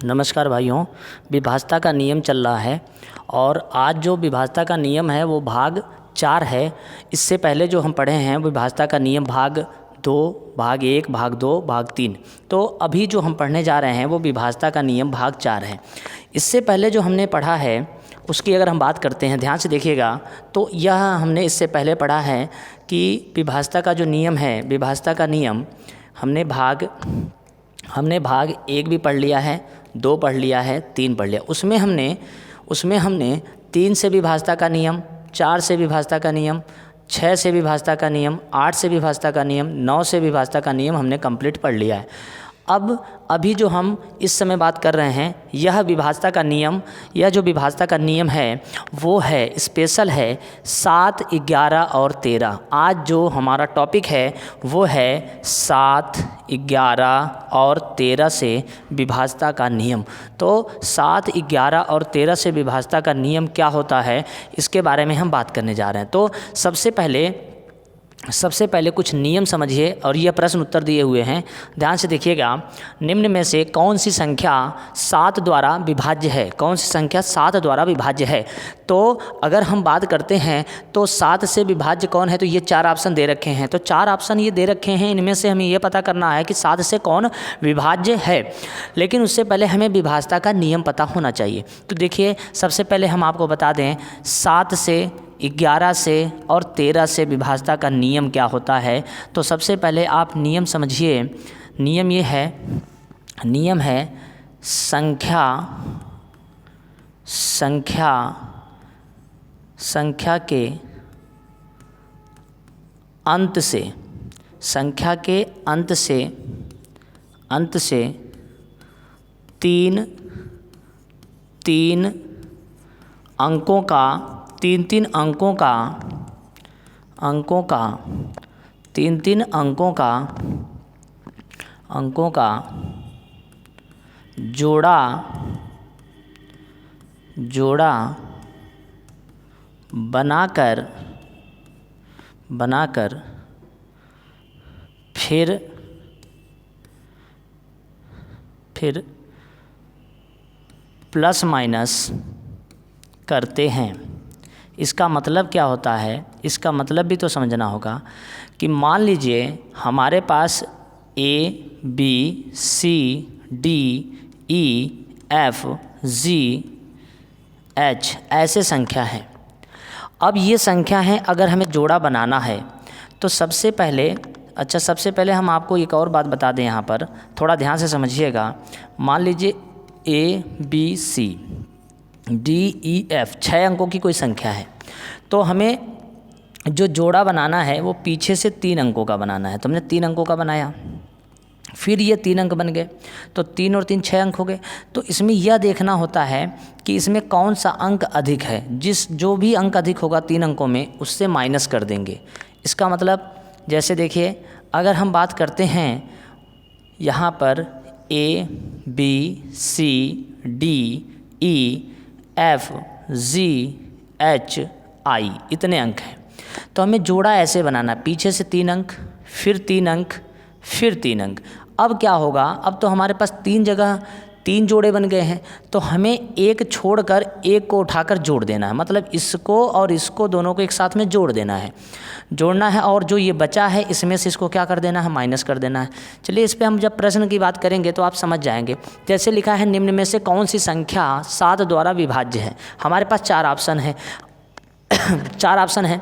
नमस्कार भाइयों। विभाज्यता का नियम चल रहा है और आज जो विभाज्यता का नियम है वो भाग 4 है। इससे पहले जो हम पढ़े हैं विभाज्यता का नियम भाग 2, भाग 1, भाग 2, भाग 3। तो अभी जो हम पढ़ने जा रहे हैं वो विभाज्यता का नियम भाग 4 है। इससे पहले जो हमने पढ़ा है उसकी अगर हम बात करते हैं, ध्यान से देखिएगा, तो यह हमने इससे पहले पढ़ा है कि विभाज्यता का जो नियम है, विभाज्यता का नियम हमने भाग 1 भी पढ़ लिया है, 2 पढ़ लिया है, 3 पढ़ लिया। उसमें हमने 3 से विभाज्यता का नियम, 4 से विभाज्यता का नियम, 6 से विभाज्यता का नियम, 8 से विभाज्यता का नियम, 9 से विभाज्यता का नियम हमने कंप्लीट पढ़ लिया है। अभी जो हम इस समय बात कर रहे हैं यह विभाज्यता का नियम, यह जो विभाज्यता का नियम है वो है स्पेशल है 7, 11 और 13। आज जो हमारा टॉपिक है वो है 7, 11 और 13 से विभाज्यता का नियम। तो 7, 11 और 13 से विभाज्यता का नियम क्या होता है इसके बारे में हम बात करने जा रहे हैं। तो सबसे पहले कुछ नियम समझिए और यह प्रश्न उत्तर दिए हुए हैं, ध्यान से देखिएगा। निम्न में से कौन सी संख्या 7 द्वारा विभाज्य है? कौन सी संख्या 7 द्वारा विभाज्य है? तो अगर हम बात करते हैं तो 7 से विभाज्य कौन है, तो ये 4 ऑप्शन दे रखे हैं। तो 4 ऑप्शन ये दे रखे हैं, इनमें से हमें ये पता करना है कि 7 से कौन विभाज्य है। लेकिन उससे पहले हमें विभाज्यता का नियम पता होना चाहिए। तो देखिए, सबसे पहले हम आपको बता दें 7 से, 11 से और 13 से विभाज्यता का नियम क्या होता है। तो सबसे पहले आप नियम समझिए। नियम ये है, नियम है संख्या के अंत से 3 अंकों का 3 अंकों का जोड़ा बनाकर फिर प्लस माइनस करते हैं। इसका मतलब क्या होता है, इसका मतलब भी तो समझना होगा कि मान लीजिए हमारे पास A, B, C, D, E, F, G, H ऐसे संख्या हैं। अब ये संख्या है, अगर हमें जोड़ा बनाना है तो सबसे पहले हम आपको एक और बात बता दें, यहाँ पर थोड़ा ध्यान से समझिएगा। मान लीजिए A, B, C, D, E, F 6 अंकों की कोई संख्या है, तो हमें जो जोड़ा बनाना है वो पीछे से 3 अंकों का बनाना है। तो हमने 3 अंकों का बनाया, फिर ये 3 अंक बन गए, तो 3 और 3 6 अंक हो गए। तो इसमें यह देखना होता है कि इसमें कौन सा अंक अधिक है। जो भी अंक अधिक होगा 3 अंकों में उससे माइनस कर देंगे। इसका मतलब जैसे देखिए, अगर हम बात करते हैं यहाँ पर A, B, C, D, E, F, G, H, I इतने अंक हैं। तो हमें जोड़ा ऐसे बनाना, पीछे से 3 अंक, फिर 3 अंक, फिर 3 अंक। अब क्या होगा, अब तो हमारे पास 3 जगह 3 जोड़े बन गए हैं, तो हमें एक छोड़कर एक को उठाकर जोड़ देना है। मतलब इसको और इसको दोनों को एक साथ में जोड़ना है और जो ये बचा है इसमें से इसको क्या कर देना है, माइनस कर देना है। चलिए, इस पे हम जब प्रश्न की बात करेंगे तो आप समझ जाएंगे। जैसे लिखा है, निम्न में से कौन सी संख्या 7 द्वारा विभाज्य है। हमारे पास 4 ऑप्शन है 4 ऑप्शन है।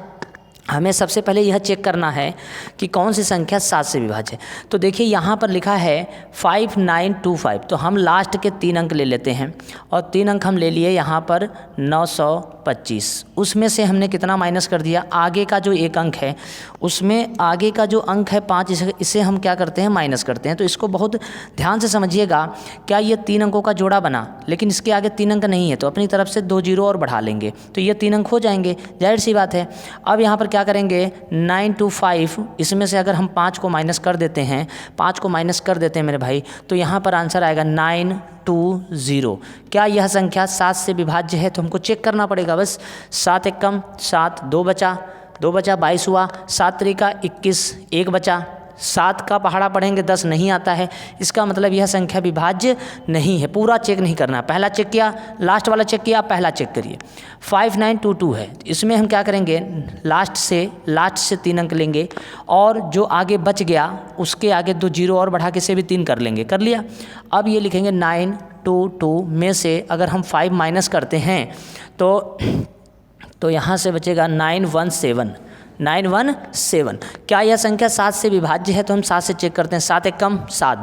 हमें सबसे पहले यह चेक करना है कि कौन सी संख्या 7 से विभाज्य है। तो देखिए, यहाँ पर लिखा है 5925। तो हम लास्ट के 3 अंक ले लेते हैं और 3 अंक हम ले लिए यहाँ पर 925। उसमें से हमने कितना माइनस कर दिया, आगे का जो 1 अंक है उसमें आगे का जो अंक है 5, इसे हम क्या करते हैं, माइनस करते हैं। तो इसको बहुत ध्यान से समझिएगा। क्या ये 3 अंकों का जोड़ा बना, लेकिन इसके आगे 3 अंक नहीं है, तो अपनी तरफ से 2 जीरो और बढ़ा लेंगे तो ये 3 अंक हो जाएंगे, जाहिर सी बात है। अब यहाँ पर क्या करेंगे, 925, इसमें से अगर हम 5 को माइनस कर देते हैं, 5 को माइनस कर देते हैं मेरे भाई, तो यहाँ पर आंसर आएगा 920। क्या यह संख्या 7 से विभाज्य है? तो हमको चेक करना पड़ेगा। बस 7 एकम 7, 2 बचा 22 हुआ, 7 त्रिका 21, 1 बचा, 7 का पहाड़ा पढ़ेंगे 10 नहीं आता है, इसका मतलब यह संख्या विभाज्य नहीं है। पूरा चेक नहीं करना, पहला चेक किया, लास्ट वाला चेक किया, पहला चेक करिए। 5922 है, इसमें हम क्या करेंगे, लास्ट से 3 अंक लेंगे और जो आगे बच गया उसके आगे 2 जीरो और बढ़ा के से भी 3 कर लेंगे, कर लिया। अब ये लिखेंगे 922 में से अगर हम 5 माइनस करते हैं तो यहाँ से बचेगा 917। क्या यह संख्या 7 से विभाज्य है? तो हम 7 से चेक करते हैं। 7 एक कम 7,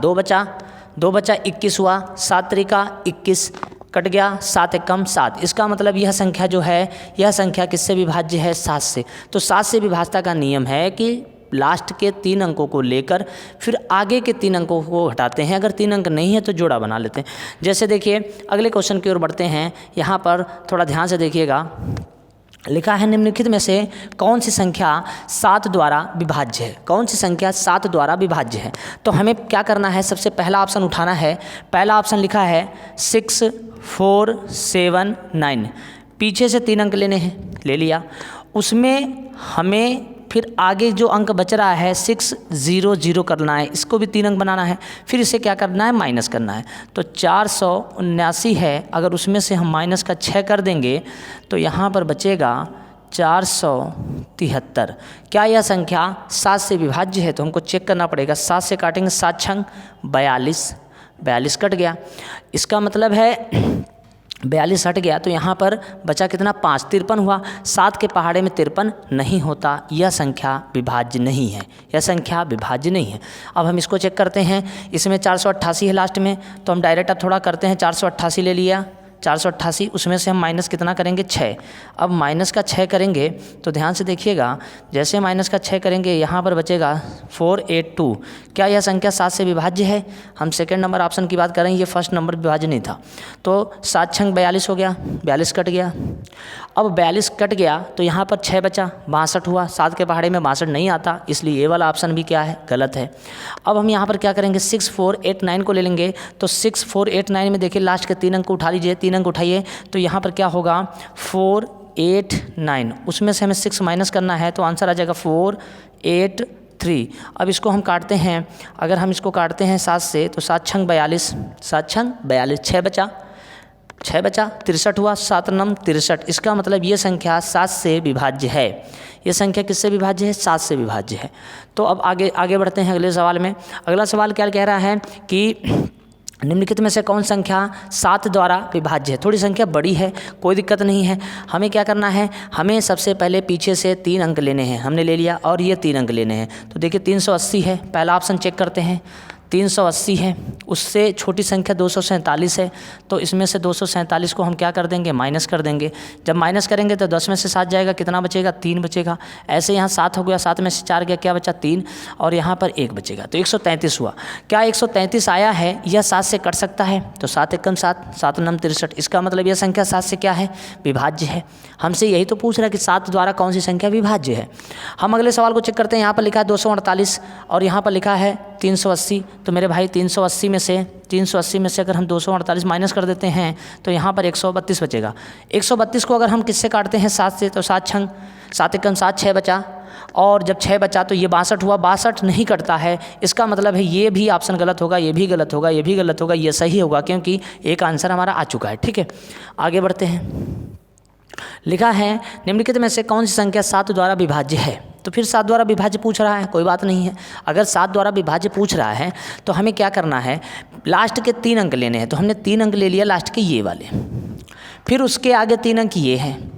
2 बचा 21 हुआ, 7 त्रिका 21 कट गया, 7 एक कम 7। इसका मतलब यह संख्या जो है, यह संख्या किससे विभाज्य है? 7 से। तो 7 से विभाज्यता का नियम है कि लास्ट के 3 अंकों को लेकर फिर आगे के 3 अंकों को हटाते हैं, अगर 3 अंक नहीं है तो जोड़ा बना लेते हैं। जैसे देखिए अगले क्वेश्चन की ओर बढ़ते हैं, यहाँ पर थोड़ा ध्यान से देखिएगा। लिखा है निम्नलिखित में से कौन सी संख्या 7 द्वारा विभाज्य है? कौन सी संख्या 7 द्वारा विभाज्य है? तो हमें क्या करना है, सबसे पहला ऑप्शन उठाना है। पहला ऑप्शन लिखा है 6 4 7 9, पीछे से 3 अंक लेने हैं, ले लिया। उसमें हमें फिर आगे जो अंक बच रहा है 600 करना है, इसको भी 3 अंक बनाना है, फिर इसे क्या करना है, माइनस करना है। तो 479 है, अगर उसमें से हम माइनस का 6 कर देंगे तो यहाँ पर बचेगा 473। क्या यह संख्या 7 से विभाज्य है? तो हमको चेक करना पड़ेगा। 7 से काटेंगे, 7 छंग 42 कट गया। इसका मतलब है 42 हट गया, तो यहाँ पर बचा कितना, 5, 53 हुआ। 7 के पहाड़े में 53 नहीं होता, यह संख्या विभाज्य नहीं है, यह संख्या विभाज्य नहीं है। अब हम इसको चेक करते हैं, इसमें 488 है लास्ट में, तो हम डायरेक्ट अब थोड़ा करते हैं। 488 ले लिया, 488, उसमें से हम माइनस कितना करेंगे, 6। अब माइनस का 6 करेंगे तो ध्यान से देखिएगा, जैसे माइनस का 6 करेंगे यहाँ पर बचेगा 482। क्या यह संख्या 7 से विभाज्य है? हम सेकंड नंबर ऑप्शन की बात कर रहे हैं, ये फर्स्ट नंबर विभाज्य नहीं था। तो 7 छंग 42 हो गया, 42 कट गया। अब 42 कट गया तो यहाँ पर 6 बचा, 62 हुआ। 7 के पहाड़े में 62 नहीं आता, इसलिए ये वाला ऑप्शन भी क्या है, गलत है। अब हम यहाँ पर क्या करेंगे, 6489 को ले लेंगे। तो 6489 में देखिए लास्ट के 3 अंक उठा लीजिए, 3 अंक उठाइए तो यहाँ पर क्या होगा, 489, उसमें से हमें 6 माइनस करना है, तो आंसर आ जाएगा 483। अब इसको हम काटते हैं, अगर हम इसको काटते हैं 7 से तो 7 छंग 42, 7 छंग 42, 6 बचा 63 हुआ, 7 नम 63। इसका मतलब ये संख्या 7 से विभाज्य है। ये संख्या किससे विभाज्य है, 7 से विभाज्य है। तो अब आगे बढ़ते हैं अगले सवाल में। अगला सवाल क्या कह रहा है कि निम्नलिखित में से कौन संख्या 7 द्वारा विभाज्य है? थोड़ी संख्या बड़ी है, कोई दिक्कत नहीं है। हमें क्या करना है, हमें सबसे पहले पीछे से 3 अंक लेने हैं, हमने ले लिया, और ये 3 अंक लेने हैं। तो देखिए 380 है, पहला ऑप्शन चेक करते हैं, 380 है, उससे छोटी संख्या 247 है, तो इसमें से 247 को हम क्या कर देंगे, माइनस कर देंगे। जब माइनस करेंगे तो 10 में से 7 जाएगा, कितना बचेगा, 3 बचेगा। ऐसे यहाँ 7 हो गया, 7 में से 4 गया, क्या बचा, 3, और यहाँ पर 1 बचेगा, तो 133 हुआ। क्या 133 आया है, यह 7 से कट सकता है? तो 7 एकम 7, 7 नम 63। इसका मतलब यह संख्या 7 से क्या है, विभाज्य है। हमसे यही तो पूछ रहा है कि 7 द्वारा कौन सी संख्या विभाज्य है। हम अगले सवाल को चेक करते हैं। यहाँ पर लिखा है 248 और यहाँ पर लिखा है 380। तो मेरे भाई 380 में से अगर हम 248 माइनस कर देते हैं तो यहाँ पर 132 बचेगा। 132 को अगर हम किससे काटते हैं, 7 से, तो 7 छंग 7 एकम 7, 6 बचा, और जब 6 बचा तो ये 62 हुआ। 62 नहीं कटता है, इसका मतलब है ये भी ऑप्शन गलत होगा, ये भी गलत होगा, ये भी गलत होगा, ये सही होगा, क्योंकि एक आंसर हमारा आ चुका है। ठीक है, आगे बढ़ते हैं। लिखा है निम्नलिखित में से कौन सी संख्या 7 द्वारा विभाज्य है? तो फिर 7 द्वारा विभाज्य पूछ रहा है, कोई बात नहीं है। अगर 7 द्वारा विभाज्य पूछ रहा है तो हमें क्या करना है, लास्ट के 3 अंक लेने हैं। तो हमने 3 अंक ले लिया लास्ट के ये वाले, फिर उसके आगे 3 अंक ये हैं,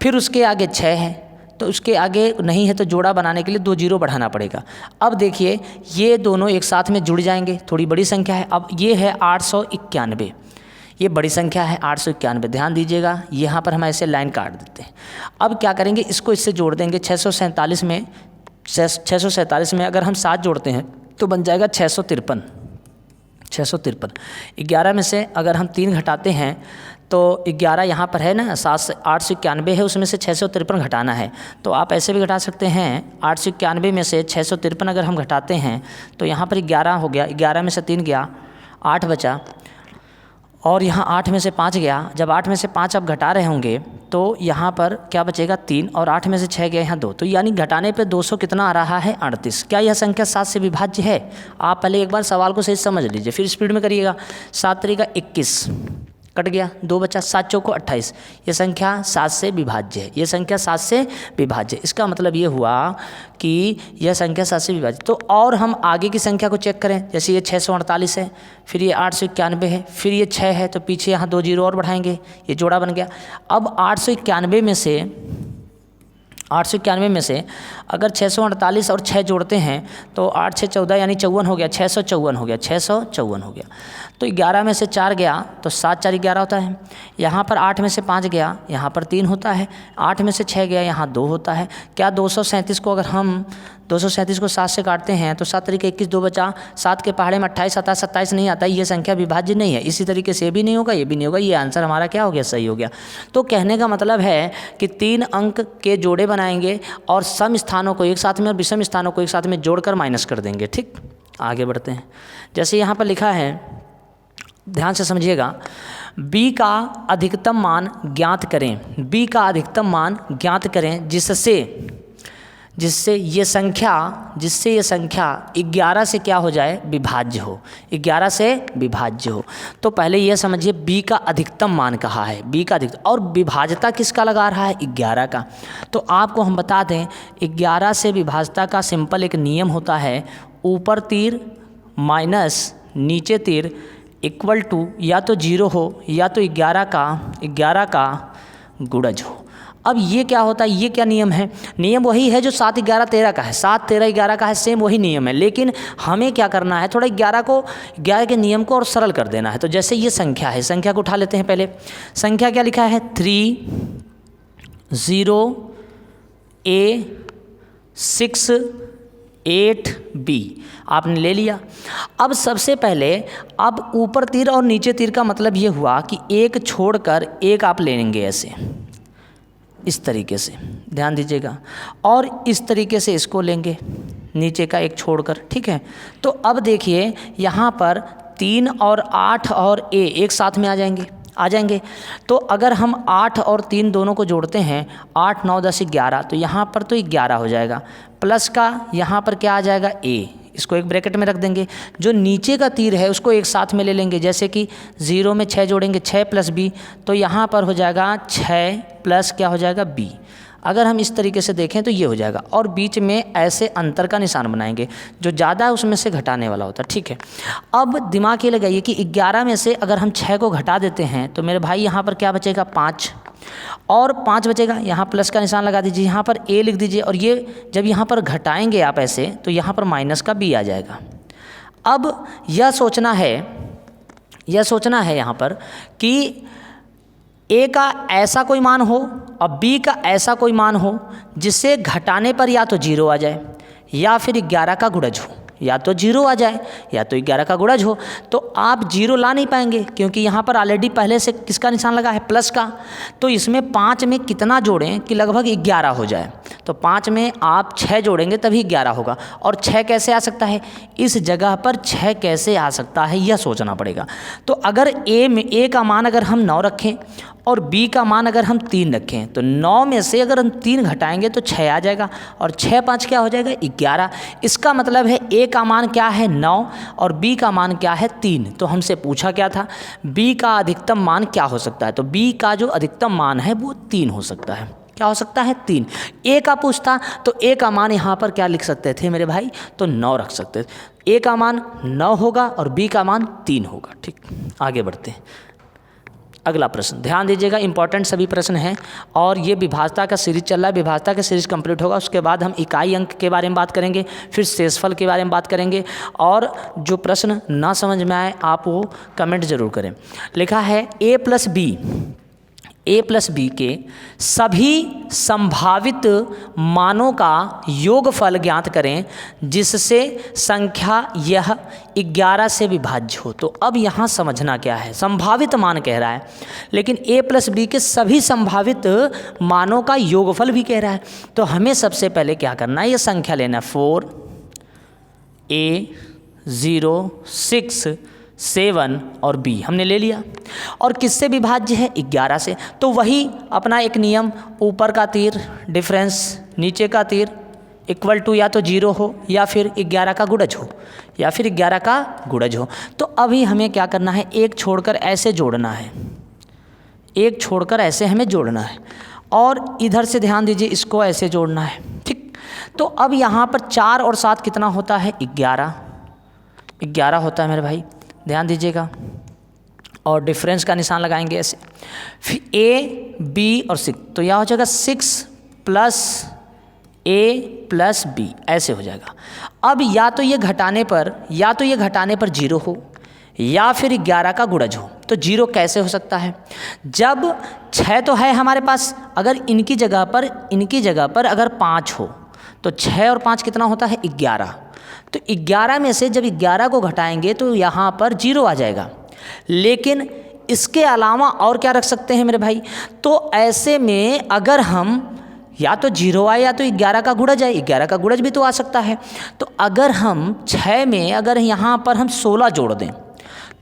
फिर उसके आगे 6 है, तो उसके आगे नहीं है तो जोड़ा बनाने के लिए 2 जीरो बढ़ाना पड़ेगा। अब देखिए ये दोनों एक साथ में जुड़ जाएंगे, थोड़ी बड़ी संख्या है। अब ये है 891, ये बड़ी संख्या है 891, ध्यान दीजिएगा, यहाँ पर हम ऐसे लाइन काट देते हैं। अब क्या करेंगे, इसको इससे जोड़ देंगे। 647 में अगर हम 7 जोड़ते हैं तो बन जाएगा 653। 11 में से अगर हम 3 घटाते हैं तो 11 यहाँ पर है ना, 891 है, उसमें से 653 घटाना है। तो आप ऐसे भी घटा सकते हैं, 891 में से 653 अगर हम घटाते हैं तो यहाँ पर 11 हो गया, 11 में से 3 गया, 8 बचा, और यहाँ 8 में से 5 गया, जब 8 में से 5 आप घटा रहे होंगे तो यहाँ पर क्या बचेगा 3, और 8 में से 6 गया यहाँ 2, तो यानी घटाने पे 200 कितना आ रहा है 38। क्या यह संख्या 7 से विभाज्य है? आप पहले एक बार सवाल को सही समझ लीजिए, फिर स्पीड में करिएगा। 7 तरीका 21 कट गया, 2 बचा, 7 चौको 28। ये संख्या 7 से विभाज्य है, ये संख्या 7 से विभाज्य है। इसका मतलब ये हुआ कि यह संख्या 7 से विभाज्य। तो और हम आगे की संख्या को चेक करें, जैसे ये 648 है, फिर ये 891 है, फिर ये 6 है, तो पीछे यहाँ 2 जीरो और बढ़ाएंगे, ये जोड़ा बन गया। अब 891 में से अगर 648 और 6 जोड़ते हैं तो 8 6 14 यानी 54 हो गया, 654 हो गया, 654 हो गया। तो 11 में से 4 गया तो 7 4 11 होता है। यहाँ पर 8 में से 5 गया, यहाँ पर 3 होता है। 8 में से 6 गया, यहाँ 2 होता है। क्या 237 को अगर हम 237 को 7 से काटते हैं तो 7 तरीके 21, 2 बचा, 7 के पहाड़े में 28 27 27 नहीं आता, ये संख्या विभाज्य नहीं है। इसी तरीके से ये भी नहीं होगा, ये भी नहीं होगा, ये आंसर हमारा क्या हो गया, सही हो गया। तो कहने का मतलब है कि 3 अंक के जोड़े बनाएंगे और सम स्थानों को एक साथ में और विषम स्थानों को एक साथ में जोड़कर माइनस कर देंगे। ठीक, आगे बढ़ते हैं। जैसे यहाँ पर लिखा है, ध्यान से समझिएगा, b का अधिकतम मान ज्ञात करें, b का अधिकतम मान ज्ञात करें जिससे ये संख्या 11 से क्या हो जाए, विभाज्य हो, 11 से विभाज्य हो। तो पहले यह समझिए b का अधिकतम मान कहा है, b का अधिकतम, और विभाज्यता किसका लगा रहा है, 11 का। तो आपको हम बता दें 11 से विभाज्यता का सिंपल एक नियम होता है, ऊपर तीर माइनस नीचे तीर इक्वल टू या तो 0 हो या तो 11 का गुणज हो। अब ये क्या होता है, ये क्या नियम है? नियम वही है जो 7 11 13 का है, 7 13 11 का है, सेम वही नियम है। लेकिन हमें क्या करना है, थोड़ा 11 के नियम को और सरल कर देना है। तो जैसे ये संख्या है, संख्या को उठा लेते हैं। पहले संख्या क्या लिखा है, 3 0 A 6 8 B आपने ले लिया। अब सबसे पहले अब ऊपर तीर और नीचे तीर का मतलब ये हुआ कि एक छोड़कर एक आप लेंगे, ऐसे इस तरीके से, ध्यान दीजिएगा, और इस तरीके से इसको लेंगे, नीचे का एक छोड़कर। ठीक है, तो अब देखिए यहाँ पर 3 और 8 और A एक साथ में आ जाएंगे। तो अगर हम 8 और 3 दोनों को जोड़ते हैं, 8 9 10 11, तो यहाँ पर तो 11 हो जाएगा, प्लस का यहाँ पर क्या आ जाएगा, A, इसको एक ब्रैकेट में रख देंगे। जो नीचे का तीर है उसको एक साथ में ले लेंगे, जैसे कि 0 में 6 जोड़ेंगे, 6 प्लस B, तो यहाँ पर हो जाएगा 6 प्लस क्या हो जाएगा, B। अगर हम इस तरीके से देखें तो ये हो जाएगा, और बीच में ऐसे अंतर का निशान बनाएंगे, जो ज़्यादा है उसमें से घटाने वाला होता है। ठीक है, अब दिमाग ये लगाइए कि 11 में से अगर हम 6 को घटा देते हैं तो मेरे भाई यहाँ पर क्या बचेगा, 5, और 5 बचेगा, यहाँ प्लस का निशान लगा दीजिए, यहाँ पर A लिख दीजिए, और ये जब यहाँ पर घटाएंगे आप ऐसे तो यहाँ पर माइनस का B आ जाएगा। अब यह सोचना है यहाँ पर कि A का ऐसा कोई मान हो और B का ऐसा कोई मान हो जिससे घटाने पर या तो 0 आ जाए या फिर 11 का गुणज हो, या तो 0 आ जाए या तो 11 का गुणज हो। तो आप 0 ला नहीं पाएंगे क्योंकि यहाँ पर ऑलरेडी पहले से किसका निशान लगा है, प्लस का। तो इसमें 5 में कितना जोड़ें कि लगभग 11 हो जाए, तो 5 में आप 6 जोड़ेंगे तभी 11 होगा। और 6 कैसे आ सकता है, इस जगह पर 6 कैसे आ सकता है यह सोचना पड़ेगा। तो अगर A का मान अगर हम 9 रखें और B का मान अगर हम 3 रखें, तो 9 में से अगर हम 3 घटाएंगे तो 6 आ जाएगा, और 6 5 क्या हो जाएगा, 11। इसका मतलब है A का मान क्या है, 9, और B का मान क्या है, 3। तो हमसे पूछा क्या था, B का अधिकतम मान क्या हो सकता है, तो B का जो अधिकतम मान है वो 3 हो सकता है। क्या हो सकता है, 3। A का पूछता तो A का मान यहाँ पर क्या लिख सकते थे मेरे भाई, तो 9 रख सकते थे। A का मान 9 होगा और B का मान 3 होगा। ठीक, आगे बढ़ते हैं। अगला प्रश्न ध्यान दीजिएगा, इंपॉर्टेंट सभी प्रश्न हैं, और ये विभाज्यता का सीरीज चल रहा है। विभाज्यता का सीरीज कंप्लीट होगा, उसके बाद हम इकाई अंक के बारे में बात करेंगे, फिर शेषफल के बारे में बात करेंगे, और जो प्रश्न ना समझ में आए आप वो कमेंट जरूर करें। लिखा है A प्लस बी के सभी संभावित मानों का योगफल ज्ञात करें जिससे संख्या यह 11 से विभाज्य हो। तो अब यहाँ समझना क्या है, संभावित मान कह रहा है, लेकिन A प्लस बी के सभी संभावित मानों का योगफल भी कह रहा है। तो हमें सबसे पहले क्या करना है, ये संख्या लेना है, 4 A 0 6 7 और b हमने ले लिया। और किससे विभाज्य है? 11 से। तो वही अपना एक नियम, ऊपर का तीर डिफरेंस नीचे का तीर इक्वल टू या तो 0 हो या फिर 11 का गुणज हो, या फिर 11 का गुणज हो। तो अभी हमें क्या करना है? एक छोड़कर ऐसे जोड़ना है, एक छोड़कर ऐसे हमें जोड़ना है, और इधर से ध्यान दीजिए इसको ऐसे जोड़ना है। ठीक, तो अब यहाँ पर 4 और 7 कितना होता है? 11 होता है मेरे भाई, ध्यान दीजिएगा। और डिफरेंस का निशान लगाएंगे ऐसे, फिर a b और 6, तो यह हो जाएगा 6 प्लस a प्लस b, ऐसे हो जाएगा। अब या तो ये घटाने पर 0 हो या फिर 11 का गुणज हो। तो 0 कैसे हो सकता है? जब 6 तो है हमारे पास, अगर इनकी जगह पर अगर 5 हो तो 6 और 5 कितना होता है? 11। तो 11 में से जब 11 को घटाएंगे तो यहाँ पर 0 आ जाएगा। लेकिन इसके अलावा और क्या रख सकते हैं मेरे भाई? तो ऐसे में अगर हम या तो 0 आए या तो 11 का गुणज आए, 11 का गुणज भी तो आ सकता है। तो अगर हम 6 में अगर यहाँ पर हम 16 जोड़ दें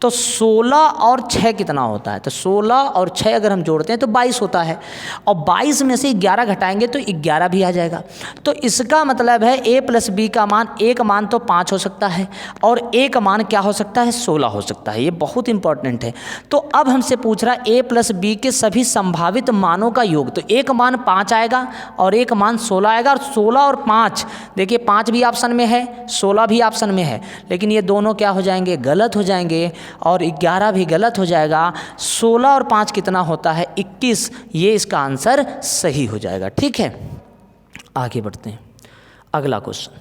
तो 16 और 6 कितना होता है? तो 16 और 6 अगर हम जोड़ते हैं तो 22 होता है, और 22 में से 11 घटाएंगे तो 11 भी आ जाएगा। तो इसका मतलब है a प्लस b का मान, एक मान तो 5 हो सकता है और एक मान क्या हो सकता है? 16 हो सकता है। ये बहुत इंपॉर्टेंट है। तो अब हमसे पूछ रहा है a प्लस b के सभी संभावित मानों का योग। तो एक मान 5 आएगा और एक मान 16 आएगा, और 16 और 5, देखिए 5 भी ऑप्शन में है, 16 भी ऑप्शन में है, लेकिन ये दोनों क्या हो जाएंगे? गलत हो जाएंगे, और 11 भी गलत हो जाएगा। 16 और 5 कितना होता है? 21। ये इसका आंसर सही हो जाएगा। ठीक है, आगे बढ़ते हैं। अगला क्वेश्चन,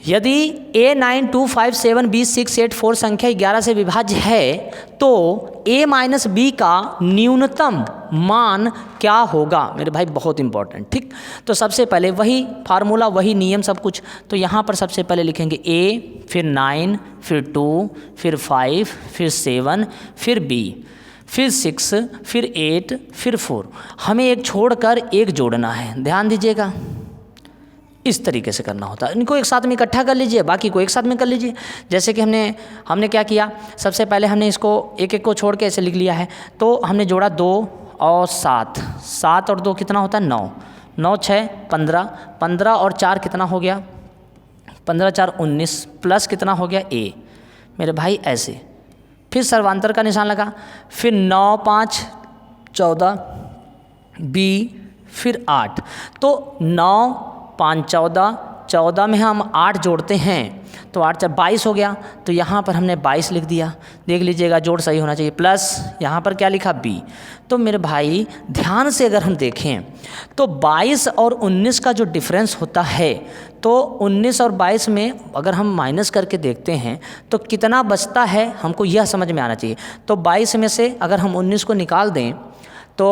यदि A9257B684 संख्या 11 से विभाज्य है तो a माइनस बी का न्यूनतम मान क्या होगा? मेरे भाई बहुत इंपॉर्टेंट। ठीक, तो सबसे पहले वही फार्मूला, वही नियम, सब कुछ। तो यहाँ पर सबसे पहले लिखेंगे a, फिर 9, फिर 2, फिर 5, फिर 7, फिर b, फिर 6, फिर 8, फिर 4। हमें एक छोड़कर एक जोड़ना है, ध्यान दीजिएगा। इस तरीके से करना होता है। इनको एक साथ में इकट्ठा कर लीजिए, बाकी को एक साथ में कर लीजिए। जैसे कि हमने क्या किया, सबसे पहले हमने इसको एक एक को छोड़ के ऐसे लिख लिया है। तो हमने जोड़ा 2 और 7, 7 और 2 कितना होता है? 9, 9 6 15, 15 और 4 कितना हो गया? 15 4 19, प्लस कितना हो गया? a। मेरे भाई ऐसे, फिर सर्वांतर का निशान लगा, फिर 9 5 14 b, फिर 8। तो 9 5 14, 14 में हम 8 जोड़ते हैं तो 8 4 22 हो गया। तो यहाँ पर हमने 22 लिख दिया। देख लीजिएगा, जोड़ सही होना चाहिए। प्लस यहाँ पर क्या लिखा? b। तो मेरे भाई ध्यान से अगर हम देखें तो 22 और 19 का जो डिफरेंस होता है, तो 19 और 22 में अगर हम माइनस करके देखते हैं तो कितना बचता है, हमको यह समझ में आना चाहिए। तो 22 में से अगर हम 19 को निकाल दें तो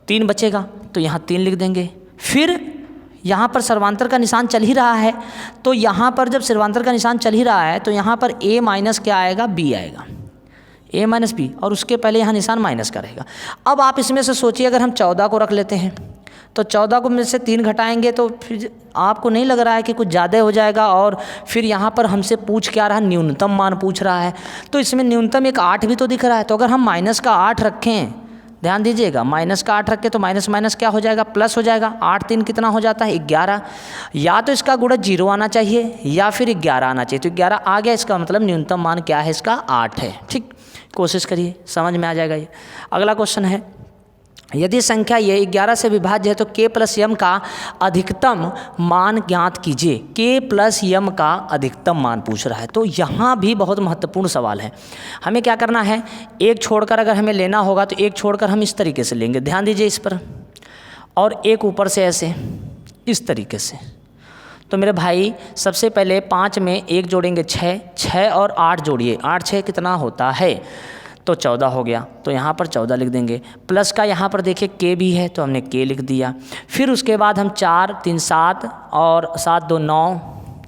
3 बचेगा, तो यहाँ 3 लिख देंगे। फिर यहाँ पर सर्वांतर का निशान चल ही रहा है, तो यहाँ पर जब सर्वांतर का निशान चल ही रहा है तो यहाँ पर a माइनस क्या आएगा? b आएगा, a माइनस b, और उसके पहले यहाँ निशान माइनस का रहेगा। अब आप इसमें से सोचिए, अगर हम 14 को रख लेते हैं तो 14 को में से 3 घटाएंगे तो फिर आपको नहीं लग रहा है कि कुछ ज़्यादा हो जाएगा? और फिर यहाँ पर हमसे पूछ क्या रहा? न्यूनतम मान पूछ रहा है। तो इसमें न्यूनतम एक 8 भी तो दिख रहा है। तो अगर हम माइनस का 8 रखें, ध्यान दीजिएगा, माइनस का 8 रखे तो माइनस माइनस क्या हो जाएगा? प्लस हो जाएगा। 8 3 कितना हो जाता है? 11। या तो इसका गुणज 0 आना चाहिए या फिर 11 आना चाहिए। तो 11 आ गया, इसका मतलब न्यूनतम मान क्या है? इसका 8 है। ठीक, कोशिश करिए, समझ में आ जाएगा ये। अगला क्वेश्चन है, यदि संख्या ये 11 से विभाज्य है तो k प्लस m का अधिकतम मान ज्ञात कीजिए। k प्लस m का अधिकतम मान पूछ रहा है। तो यहाँ भी बहुत महत्वपूर्ण सवाल है। हमें क्या करना है? एक छोड़कर अगर हमें लेना होगा तो एक छोड़कर हम इस तरीके से लेंगे, ध्यान दीजिए इस पर, और एक ऊपर से ऐसे, इस तरीके से। तो मेरे भाई सबसे पहले 5 में 1 जोड़ेंगे 6, 6 और 8 जोड़िए, 8 6 कितना होता है? तो 14 हो गया। तो यहाँ पर 14 लिख देंगे। प्लस का यहाँ पर देखिए k भी है तो हमने k लिख दिया। फिर उसके बाद हम 4 3 7 और 7 2 9,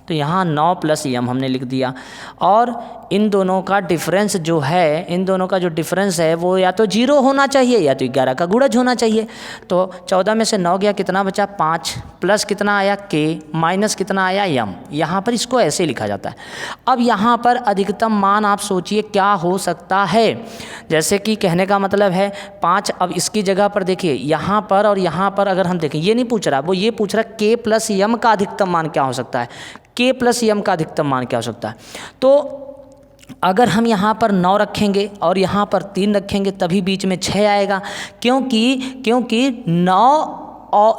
तो यहाँ 9 प्लस m हमने लिख दिया। और इन दोनों का डिफरेंस जो है, इन दोनों का जो डिफरेंस है वो या तो 0 होना चाहिए या तो 11 का गुणज होना चाहिए। तो 14 में से 9 गया, कितना बचा 5, प्लस कितना आया k, माइनस कितना आया m। यहाँ पर इसको ऐसे लिखा जाता है। अब यहाँ पर अधिकतम मान आप सोचिए क्या हो सकता है। जैसे कि कहने का मतलब है 5, अब इसकी जगह पर देखिए यहाँ पर और यहाँ पर अगर हम देखें, ये नहीं पूछ रहा, वो ये पूछ रहा k प्लस m का अधिकतम मान क्या हो सकता है, k प्लस m का अधिकतम मान क्या हो सकता है। तो अगर हम यहाँ पर 9 रखेंगे और यहाँ पर 3 रखेंगे तभी बीच में 6 आएगा, क्योंकि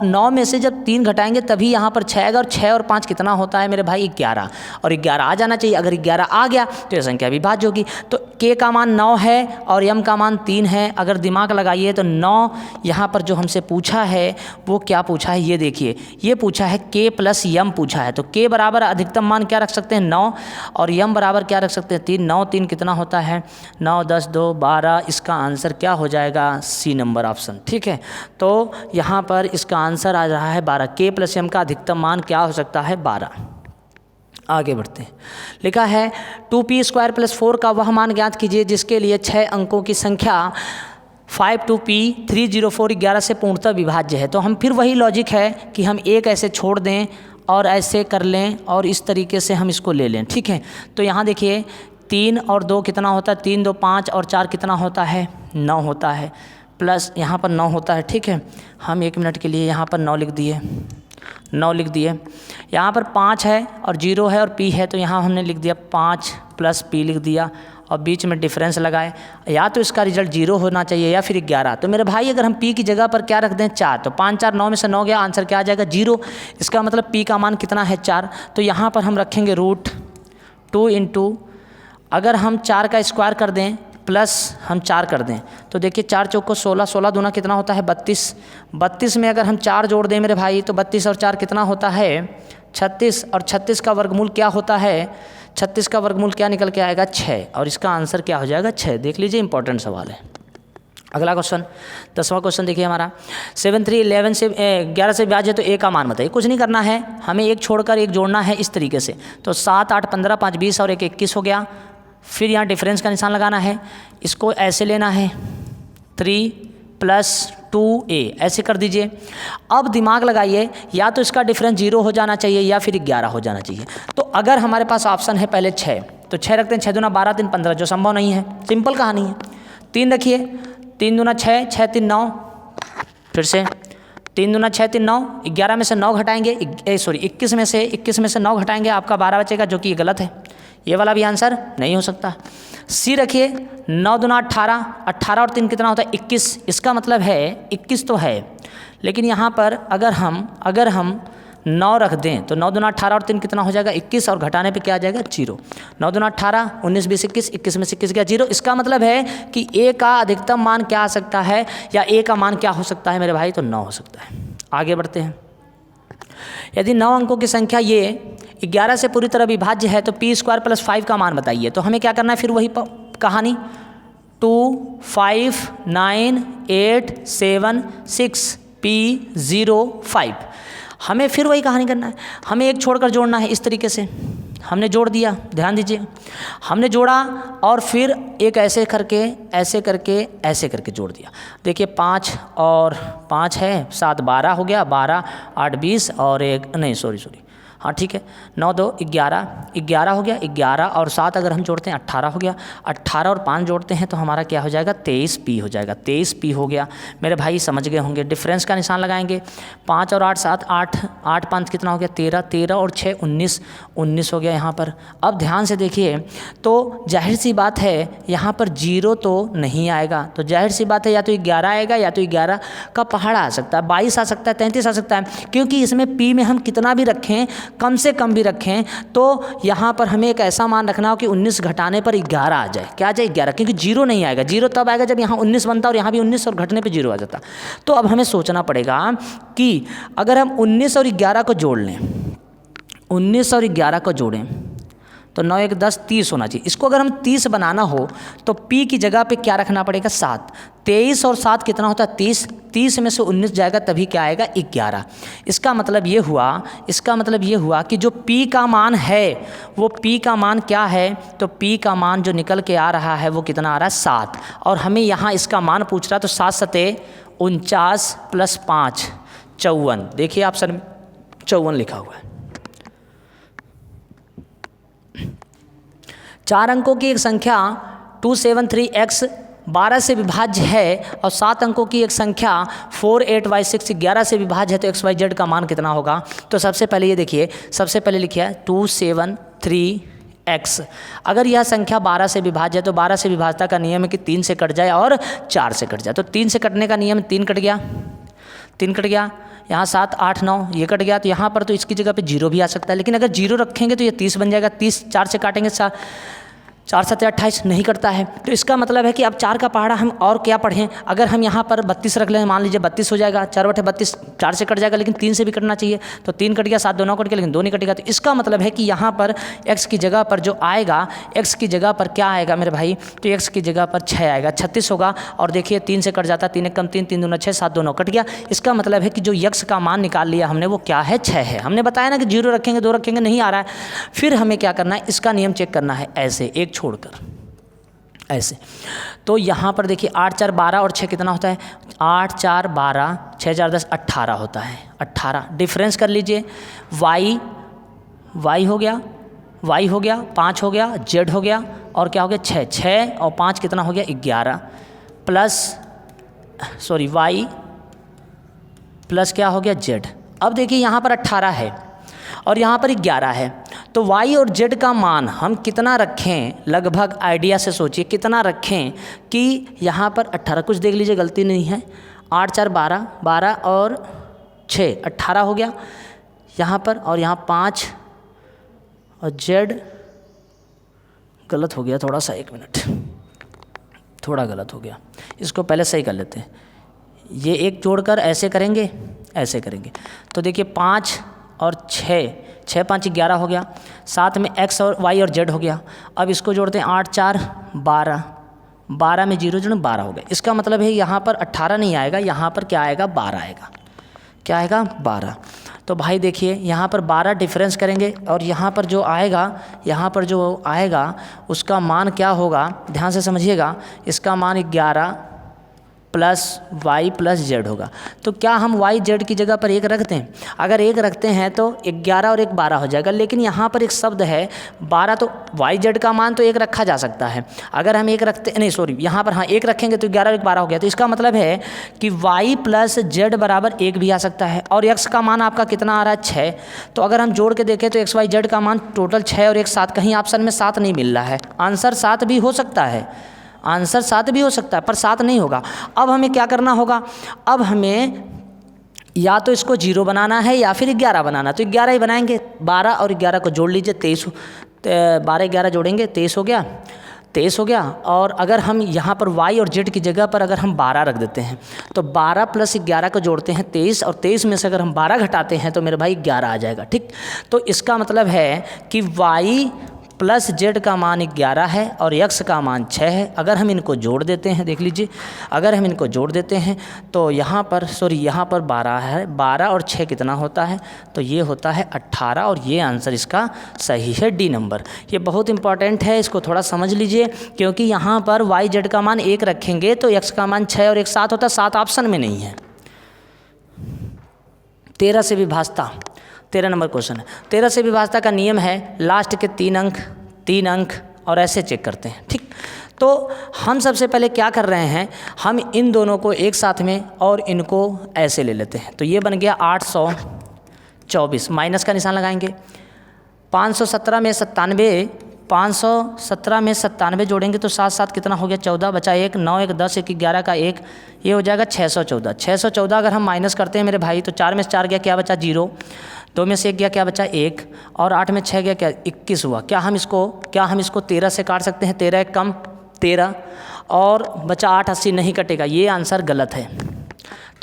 9 में से जब 3 घटाएंगे तभी यहाँ पर 6 आएगा, और 6 और 5 कितना होता है मेरे भाई 11, और 11 आ जाना चाहिए। अगर 11 आ गया तो यह संख्या विभाज्य होगी। तो k का मान 9 है और m का मान 3 है। अगर दिमाग लगाइए तो 9 यहाँ पर जो हमसे पूछा है वो क्या पूछा है, ये देखिए, ये पूछा है k प्लस m पूछा है। तो k बराबर अधिकतम मान क्या रख सकते हैं 9, और m बराबर क्या रख सकते हैं 3। 9 3 कितना होता है 9, 10 2 12। इसका आंसर क्या हो जाएगा, सी नंबर ऑप्शन। ठीक है, तो यहाँ पर इसका आंसर आ रहा है 12। k प्लस m का अधिकतम मान क्या हो सकता है 12। आगे बढ़ते हैं। लिखा है 2p² + 4 का वह मान ज्ञात कीजिए जिसके लिए 6 अंकों की संख्या 52p 304 11 से पूर्णतः विभाज्य है। तो हम फिर वही लॉजिक है कि हम एक ऐसे छोड़ दें और ऐसे कर लें और इस तरीके से हम इसको ले लें। ठीक है, तो यहाँ देखिए 3 और 2 कितना होता है 3 2 5, और 4 कितना होता है 9 होता है, प्लस यहाँ पर 9 होता है। ठीक है, हम 1 मिनट के लिए यहाँ पर 9 लिख दिए, 9 लिख दिए। यहाँ पर 5 है और 0 है और p है, तो यहाँ हमने लिख दिया 5 + p लिख दिया, और बीच में डिफरेंस लगाए। या तो इसका रिजल्ट 0 होना चाहिए या फिर 11। तो मेरे भाई अगर हम p की जगह पर क्या रख दें 4, तो 5 4 9 में से 9 गया, आंसर क्या आ जाएगा 0। इसका मतलब p का मान कितना है 4। तो यहाँ पर हम रखेंगे √2 × अगर हम 4 का स्क्वायर कर दें प्लस हम 4 कर दें, तो देखिए 4 चौको 16, 16 दूना कितना होता है 32। 32 में अगर हम 4 जोड़ दें मेरे भाई तो 32 और 4 कितना होता है 36, और 36 का वर्गमूल क्या होता है 36 का वर्गमूल क्या निकल के आएगा 6, और इसका आंसर क्या हो जाएगा 6। देख लीजिए, इंपॉर्टेंट सवाल है। अगला क्वेश्चन 10वां क्वेश्चन देखिए हमारा 7 3 11 से 11 से विभाज्य है, तो a का मान बताइए। कुछ नहीं करना है, हमें एक छोड़कर एक जोड़ना है इस तरीके से। तो 7 8 15 5 20 और 1 21 हो गया। फिर यहाँ डिफरेंस का निशान लगाना है, इसको ऐसे लेना है 3 + 2a ऐसे कर दीजिए। अब दिमाग लगाइए, या तो इसका डिफरेंस 0 हो जाना चाहिए या फिर 11 हो जाना चाहिए। तो अगर हमारे पास ऑप्शन है पहले 6, तो 6 रखते हैं, 6 दूना 12 3 15, जो संभव नहीं है, सिंपल कहानी है। 3 रखिए, 3 दूना 6 6 3 9, फिर से 3 दूना 6 3 9, 11 में से 9 घटाएंगे 21 में से 9 घटाएंगे, आपका 12 बचेगा, जो कि गलत है। ये वाला भी आंसर नहीं हो सकता। सी रखिए 9 दूना 18, 18 और 3 कितना होता है 21। इसका मतलब है 21 तो है, लेकिन यहाँ पर अगर हम 9 रख दें तो 9 दूना 18 और 3 कितना हो जाएगा 21, और घटाने पे क्या आ जाएगा 0। 9 दूना 18, 19 20 21, 21 में से 21 गया 0। इसका मतलब है कि a का अधिकतम मान क्या आ सकता है, या a का मान क्या हो सकता है मेरे भाई, तो 9 हो सकता है। आगे बढ़ते हैं। यदि 9 अंकों की संख्या ये 11 से पूरी तरह विभाज्य है तो p² + 5 का मान बताइए। तो हमें क्या करना है, फिर वही कहानी 2 5 9 8 7 6 p 0 5, हमें फिर वही कहानी करना है। हमें एक छोड़कर जोड़ना है इस तरीके से। हमने जोड़ दिया, ध्यान दीजिए, हमने जोड़ा और फिर एक ऐसे करके जोड़ दिया। देखिए 5 और 5 है 7 12 हो गया, 12 8 20 और 1 नहीं सॉरी हाँ ठीक है 9 2 11 11 हो गया। 11 और 7 अगर हम जोड़ते हैं 18 हो गया। 18 और 5 जोड़ते हैं तो हमारा क्या हो जाएगा 23p हो जाएगा। 23p हो गया। मेरे भाई समझ गए होंगे। डिफरेंस का निशान लगाएंगे। 5 और 8 7 8 8 5 कितना हो गया 13 13 और 6 19 19 हो गया यहाँ पर। अब ध्यान से देखिए तो जाहिर सी बात है यहाँ पर 0 तो नहीं आएगा, तो जाहिर सी बात है या तो 11 आएगा या तो 11 का पहाड़ आ सकता है, 22 आ सकता है, 33 आ सकता है, क्योंकि इसमें p में हम कितना भी रखें, कम से कम भी रखें, तो यहाँ पर हमें एक ऐसा मान रखना हो कि 19 घटाने पर 11 आ जाए। क्या आ जाए 11, क्योंकि 0 नहीं आएगा। 0 तब आएगा जब यहाँ 19 बनता और यहाँ भी 19 और घटने पे 0 आ जाता। तो अब हमें सोचना पड़ेगा कि अगर हम 19 और 11 को जोड़ लें, 19 और 11 को जोड़ें तो 9 1 10 30 होना चाहिए। इसको अगर हम 30 बनाना हो तो p की जगह पे क्या रखना पड़ेगा 7। 23 और 7 कितना होता है 30। 30 में से 19 जाएगा तभी क्या आएगा 11। इसका मतलब ये हुआ कि जो p का मान है वो p का मान क्या है, तो p का मान जो निकल के आ रहा है वो कितना आ रहा है 7। और हमें यहाँ इसका मान पूछ रहा है, तो 7 सते 49 प्लस 5 54। देखिए ऑप्शन में 54 लिखा हुआ है। 4 अंकों की एक संख्या 273x 12 से विभाज्य है और 7 अंकों की एक संख्या 48y6 11 से विभाज्य है, तो xyz का मान कितना होगा। तो सबसे पहले ये देखिए, सबसे पहले लिखिए 273x। अगर यह संख्या 12 से विभाज्य है तो 12 से विभाज्यता का नियम है कि 3 से कट जाए और 4 से कट जाए। तो 3 से कटने का नियम 3 कट गया, 3 कट गया, यहाँ 7 8 9 ये कट गया। तो यहाँ पर तो इसकी जगह पे 0 भी आ सकता है, लेकिन अगर 0 रखेंगे तो ये 30 बन जाएगा। 30 4 से काटेंगे 4 7 28 नहीं करता है। तो इसका मतलब है कि अब 4 का पहाड़ा हम और क्या पढ़ें। अगर हम यहाँ पर 32 रख लें, मान लीजिए 32 हो जाएगा, 4 बटे 32 4 से कट जाएगा, लेकिन 3 से भी कटना चाहिए। तो 3 कट गया, 7 2 9 कट गया, लेकिन 2 नहीं कटेगा। तो इसका मतलब है कि यहाँ पर x की जगह पर जो आएगा, x की जगह पर क्या आएगा मेरे भाई, तो x की जगह पर 6 आएगा, 36 होगा। और देखिए 3 से कट जाता है, 3 1 कम 3 3 2 6 7 2 9 कट गया। इसका मतलब है कि जो x का मान निकाल लिया हमने वो क्या है 6 है। हमने बताया ना कि 0 रखेंगे 2 रखेंगे नहीं आ रहा है। फिर हमें क्या करना है, इसका नियम चेक करना है, ऐसे एक छोड़कर ऐसे। तो यहाँ पर देखिए 8 4 12 और 6 कितना होता है, 8 4 12 6 4 10 18 होता है। 18 डिफरेंस कर लीजिए, y हो गया, y हो गया, 5 हो गया, z हो गया, और क्या हो गया 6 6 और 5 कितना हो गया 11 प्लस y प्लस क्या हो गया z। अब देखिए यहाँ पर 18 है और यहाँ पर 11 है, तो y और z का मान हम कितना रखें, लगभग आइडिया से सोचिए कितना रखें कि यहाँ पर 18, कुछ देख लीजिए गलती नहीं है, 8 4 12 12 और 6 18 हो गया यहाँ पर, और यहाँ 5 और z गलत हो गया थोड़ा सा, 1 मिनट थोड़ा गलत हो गया, इसको पहले सही कर लेते हैं। ये एक जोड़कर ऐसे करेंगे, ऐसे करेंगे, तो देखिए 5 और 6 6 5 11 हो गया, साथ में x और y और z हो गया। अब इसको जोड़ते हैं 8 4 12 12 में 0 जो 12 हो गया। इसका मतलब है यहाँ पर 18 नहीं आएगा, यहाँ पर क्या आएगा 12 आएगा। क्या आएगा 12। तो भाई देखिए यहाँ पर 12 डिफरेंस करेंगे और यहाँ पर जो आएगा उसका मान क्या होगा, ध्यान से समझिएगा, इसका मान 11 प्लस y प्लस z होगा। तो क्या हम y z की जगह पर 1 रखते हैं, अगर 1 रखते हैं तो 11 और 1 12 हो जाएगा। लेकिन यहाँ पर एक शब्द है 12, तो y z का मान तो 1 रखा जा सकता है। अगर हम 1 रखते नहीं सॉरी यहाँ पर हाँ 1 रखेंगे तो 11 और 1 12 हो गया। तो इसका मतलब है कि y प्लस z बराबर 1 भी आ सकता है। और x का मान आपका कितना आ रहा है 6, तो अगर हम जोड़ के देखें तो x y z का मान टोटल 6 और 1 7, कहीं ऑप्शन में 7 नहीं मिल रहा है। आंसर 7 भी हो सकता है, आंसर 7 भी हो सकता है, पर 7 नहीं होगा। अब हमें क्या करना होगा, अब हमें या तो इसको 0 बनाना है या फिर 11 बनाना। तो 11 ही बनाएंगे, 12 और 11 को जोड़ लीजिए 23, 12 11 जोड़ेंगे 23 हो गया, 23 हो गया। और अगर हम यहाँ पर y और z की जगह पर अगर हम 12 रख देते हैं तो 12 प्लस 11 को जोड़ते हैं 23, और 23 में से अगर हम 12 घटाते हैं तो मेरे भाई 11 आ जाएगा। ठीक, तो इसका मतलब है कि y प्लस z का मान 11 है और x का मान 6 है। अगर हम इनको जोड़ देते हैं, देख लीजिए, अगर हम इनको जोड़ देते हैं तो यहाँ पर 12 है, 12 और 6 कितना होता है, तो ये होता है 18, और ये आंसर इसका सही है, डी नंबर। ये बहुत इंपॉर्टेंट है, इसको थोड़ा समझ लीजिए, क्योंकि यहाँ पर y z का मान 1 रखेंगे तो x का मान 6 और 1 7 होता है, 7 ऑप्शन में नहीं है। 13 से विभाज्यता, 13 नंबर क्वेश्चन है। 13 से विभाज्यता का नियम है लास्ट के 3 अंक और ऐसे चेक करते हैं। ठीक, तो हम सबसे पहले क्या कर रहे हैं, हम इन दोनों को एक साथ में और इनको ऐसे ले लेते हैं। तो ये बन गया 824, माइनस का निशान लगाएंगे। 517 में 97, 517 में 97 जोड़ेंगे तो 7 7 कितना हो गया 14, बचा 1, 9 1 10 1 11 का 1, ये हो जाएगा 614। 614 अगर हम माइनस करते हैं मेरे भाई तो 4 में से 4 गया, क्या बचा 0, 2 में से 1 गया, क्या बचा 1, और 8 में 6 गया, क्या 21 हुआ। क्या हम इसको 13 से काट सकते हैं, 13 कम 13 और बचा 8, 80 नहीं कटेगा, ये आंसर गलत है।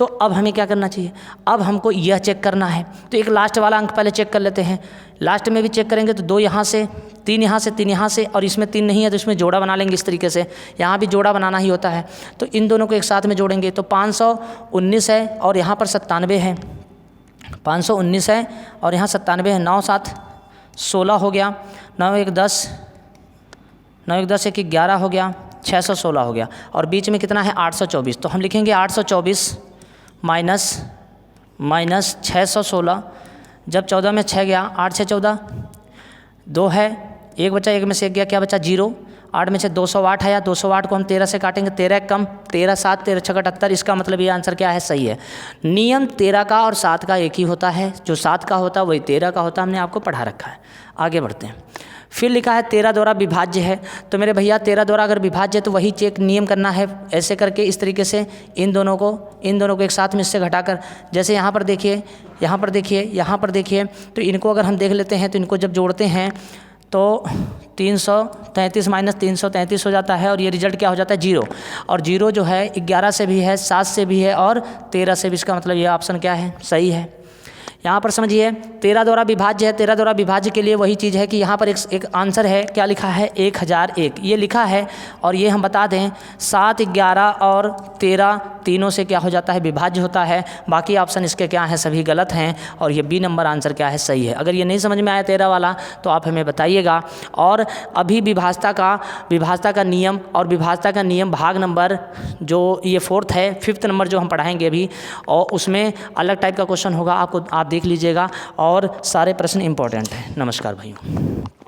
तो अब हमें क्या करना चाहिए, अब हमको यह चेक करना है। तो एक लास्ट वाला अंक पहले चेक कर लेते हैं। लास्ट में भी चेक करेंगे तो 2 यहाँ से, 3 यहाँ से, 3 यहाँ से, और इसमें 3 नहीं है तो इसमें जोड़ा बना लेंगे इस तरीके से। यहाँ भी जोड़ा बनाना ही होता है। तो इन दोनों को एक साथ में जोड़ेंगे तो 519 है और यहाँ पर 97 है। 519 है और यहाँ 97 है। 9 7 16 हो गया, 9 1 10, 9 1 10, 1 11 हो गया, 616 हो गया, और बीच में कितना है 824। तो हम लिखेंगे 824 माइनस 616। जब 14 में 6 गया, 8 6 14, 2 है, 1 बचा, 1 में से 1 गया, क्या बचा 0। 8 में से 208 है, या 208 को हम 13 से काटेंगे, 13 कम, 13 7, 13 6 78। इसका मतलब ये आंसर क्या है, सही है। नियम 13 का और 7 का एक ही होता है, जो 7 का होता है वही 13 का होता है, हमने आपको पढ़ा रखा है। आगे बढ़ते हैं। फिर लिखा है 13 द्वारा विभाज्य है। तो मेरे भैया 13 द्वारा अगर विभाज्य है तो वही चेक नियम करना है, ऐसे करके इस तरीके से इन दोनों को एक साथ में इससे घटाकर, जैसे यहाँ पर देखिए, यहाँ पर देखिए, यहाँ पर देखिए, तो इनको अगर हम देख लेते हैं तो इनको जब जोड़ते हैं तो 333 माइनस 333 हो जाता है, और ये रिजल्ट क्या हो जाता है 0। और 0 जो है 11 से भी है, 7 से भी है और 13 से भी। इसका मतलब ये ऑप्शन क्या है, सही है। यहाँ पर समझिए 13 द्वारा विभाज्य है। 13 द्वारा विभाज्य के लिए वही चीज़ है कि यहाँ पर एक आंसर है, क्या लिखा है 1001 ये लिखा है। और ये हम बता दें 7 11 और 13 तीनों से क्या हो जाता है, विभाज्य होता है। बाकी ऑप्शन इसके क्या हैं, सभी गलत हैं, और ये बी नंबर आंसर क्या है, सही है। अगर ये नहीं समझ में आया 13 वाला तो आप हमें बताइएगा। और अभी विभाजता का नियम और विभाजता का नियम भाग नंबर जो ये 4th है, 5th नंबर जो हम पढ़ाएंगे अभी, और उसमें अलग टाइप का क्वेश्चन होगा, आप देख लीजिएगा, और सारे प्रश्न इंपॉर्टेंट हैं। नमस्कार भाइयों।